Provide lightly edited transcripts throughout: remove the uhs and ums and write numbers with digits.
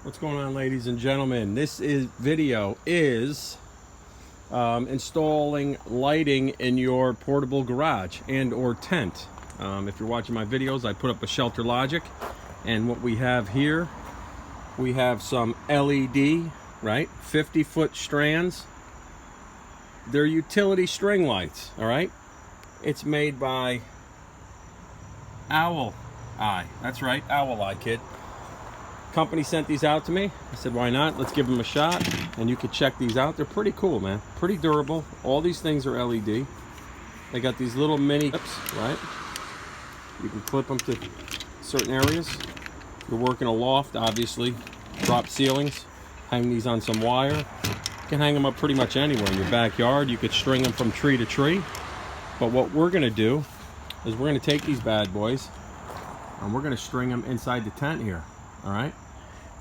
What's going on, ladies and gentlemen? This video is installing lighting in your portable garage and or tent. If you're watching my videos, I put up a ShelterLogic, and what we have here, we have some LED, right? 50-foot strands. They're utility string lights, all right? It's made by Owleye. That's right, Owleye, kid. Company sent these out to me. I said, why not? Let's give them a shot. And you can check these out. They're pretty cool, man. Pretty durable. All these things are LED. They got these little mini clips, right? You can clip them to certain areas. You're working a loft, obviously. Drop ceilings. Hang these on some wire. You can hang them up pretty much anywhere in your backyard. You could string them from tree to tree. But what we're going to do is we're going to take these bad boys and we're going to string them inside the tent here. All right,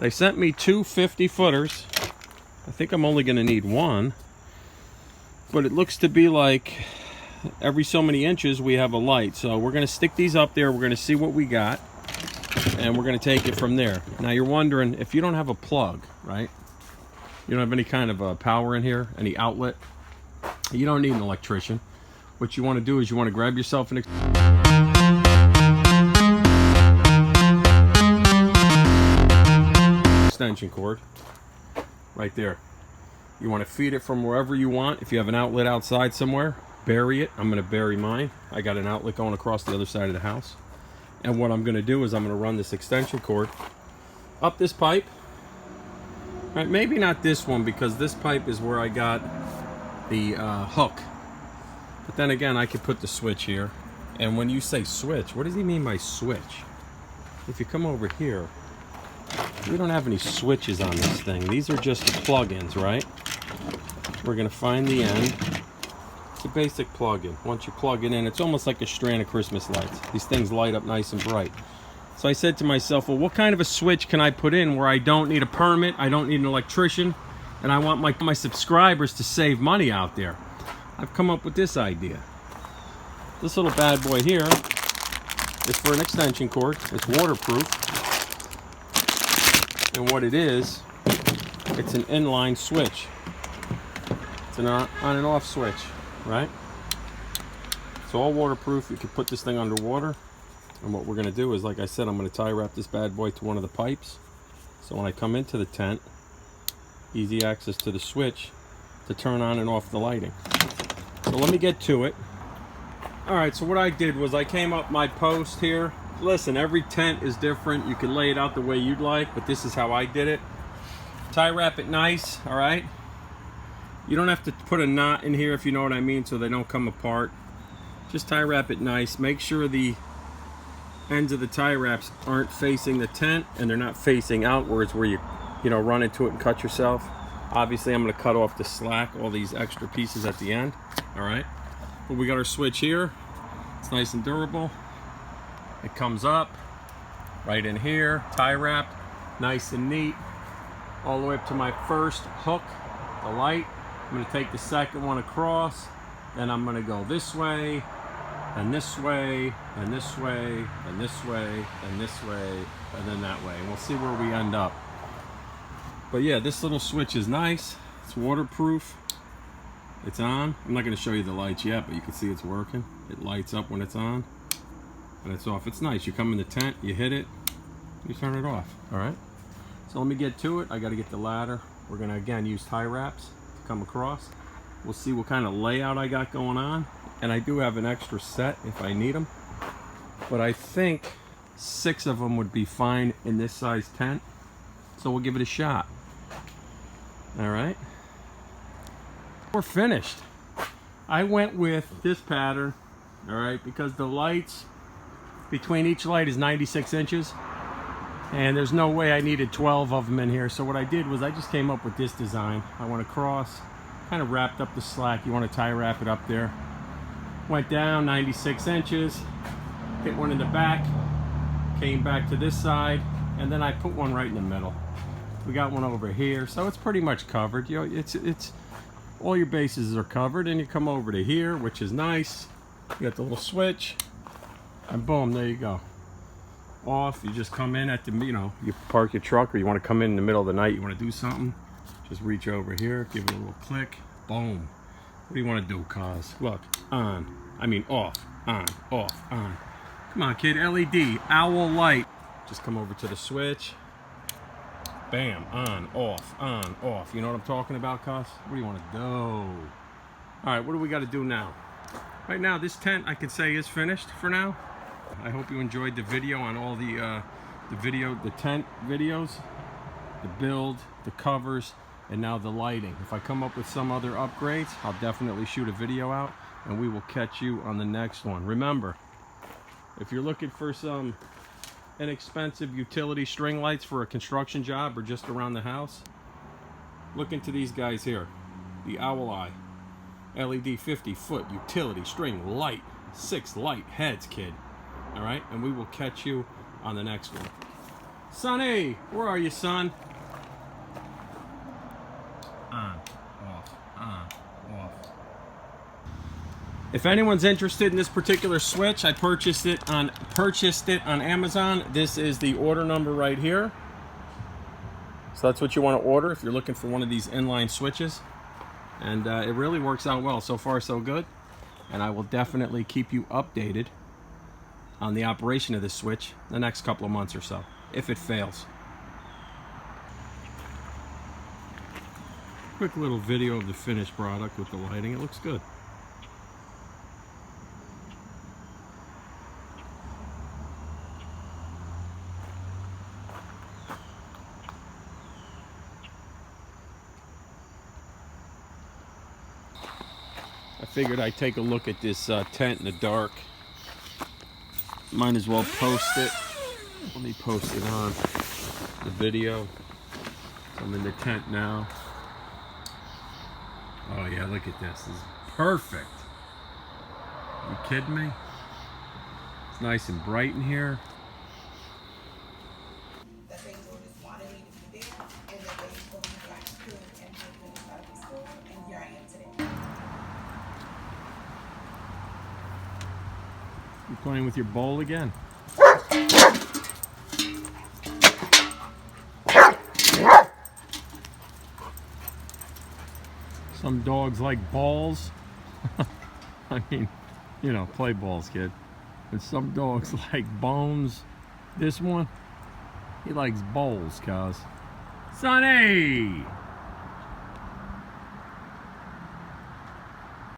they sent me two 50-footers. I think I'm only going to need one, but it looks to be like every so many inches we have a light. So we're going to stick these up there. We're going to see what we got, and we're going to take it from there. Now you're wondering, if you don't have a plug, right? You don't have any kind of power in here, any outlet. You don't need an electrician. What you want to do is you want to grab yourself an extension cord right there. You want to feed it from wherever you want. If you have an outlet outside somewhere, bury it. I'm going to bury mine. I got an outlet going across the other side of the house, and what I'm going to do is I'm going to run this extension cord up this pipe, right? Maybe not this one, because this pipe is where I got the hook, but then again I could put the switch here. And when you say switch, what does he mean by switch? If you come over here, we don't have any switches on this thing. These are just the plug-ins, right? We're going to find the end. It's a basic plug-in. Once you plug it in, it's almost like a strand of Christmas lights. These things light up nice and bright. So I said to myself, well, what kind of a switch can I put in where I don't need a permit, I don't need an electrician, and I want my subscribers to save money out there? I've come up with this idea. This little bad boy here is for an extension cord. It's waterproof. And what it is, it's an inline switch. It's an on and off switch, right? It's all waterproof. You can put this thing underwater. And what we're going to do is, like I said, I'm going to tie wrap this bad boy to one of the pipes. So when I come into the tent, easy access to the switch to turn on and off the lighting. So let me get to it. All right, so what I did was I came up my post here. Listen, every tent is different. You can lay it out the way you'd like, but this is how I did it. Tie wrap it nice, all right? You don't have to put a knot in here, if you know what I mean, so they don't come apart. Just tie wrap it nice. Make sure the ends of the tie wraps aren't facing the tent and they're not facing outwards where you run into it and cut yourself. Obviously, I'm going to cut off the slack, all these extra pieces at the end, all right? But we got our switch here. It's nice and durable. It comes up right in here, tie wrapped, nice and neat, all the way up to my first hook, the light. I'm going to take the second one across, then I'm going to go this way, and this way, and this way, and this way, and this way, and then that way. And we'll see where we end up. But yeah, this little switch is nice. It's waterproof. It's on. I'm not going to show you the lights yet, but you can see it's working. It lights up when it's on. And it's off. It's nice. You come in the tent, you hit it, you turn it off. All right. So let me get to it. I got to get the ladder. We're going to again use tie wraps to come across. We'll see what kind of layout I got going on. And I do have an extra set if I need them. But I think 6 of them would be fine in this size tent. So we'll give it a shot. All right. We're finished. I went with this pattern, all right, because the lights between each light is 96 inches, and there's no way I needed 12 of them in here. So what I did was I just came up with this design. I went across, kind of wrapped up the slack. You want to tie wrap it up there. Went down 96 inches, hit one in the back, came back to this side, and then I put one right in the middle. We got one over here, so it's pretty much covered. It's all your bases are covered, and you come over to here, which is nice. You got the little switch, and boom, there you go. off. You just come in at the, you know, you park your truck, or you want to come in the middle of the night, you want to do something, just reach over here, give it a little click, boom. What do you want to do, cuz? Look, on. I mean off, on, off, on. Come on, kid, LED, owl light. Just come over to the switch. Bam, on, off. You know what I'm talking about, cuz? What do you want to do? All right, what do we got to do now? Right now, this tent, I could say, is finished for now. I hope you enjoyed the video on all the tent videos, the build, the covers, and now the lighting. If I come up with some other upgrades, I'll definitely shoot a video out, and we will catch you on the next one. Remember, if you're looking for some inexpensive utility string lights for a construction job or just around the house, look into these guys here. The Owleye LED 50-foot utility string light. 6 light heads, kid. All right, and we will catch you on the next one. Sonny, where are you, son? On, off, on, off. If anyone's interested in this particular switch, I purchased it on Amazon. This is the order number right here. So that's what you want to order if you're looking for one of these inline switches. And it really works out well. So far, so good. And I will definitely keep you updated on the operation of this switch the next couple of months or so, if it fails. Quick little video of the finished product with the lighting. It looks good. I figured I'd take a look at this tent in the dark. Might as well post it. Let me post it on the video. I'm in the tent now. Oh yeah, look at this. This is perfect. You kidding me? It's nice and bright in here. You playing with your bowl again? Some dogs like balls. I mean, you know, play balls, kid. And some dogs like bones. This one, he likes bowls, cuz. Sonny!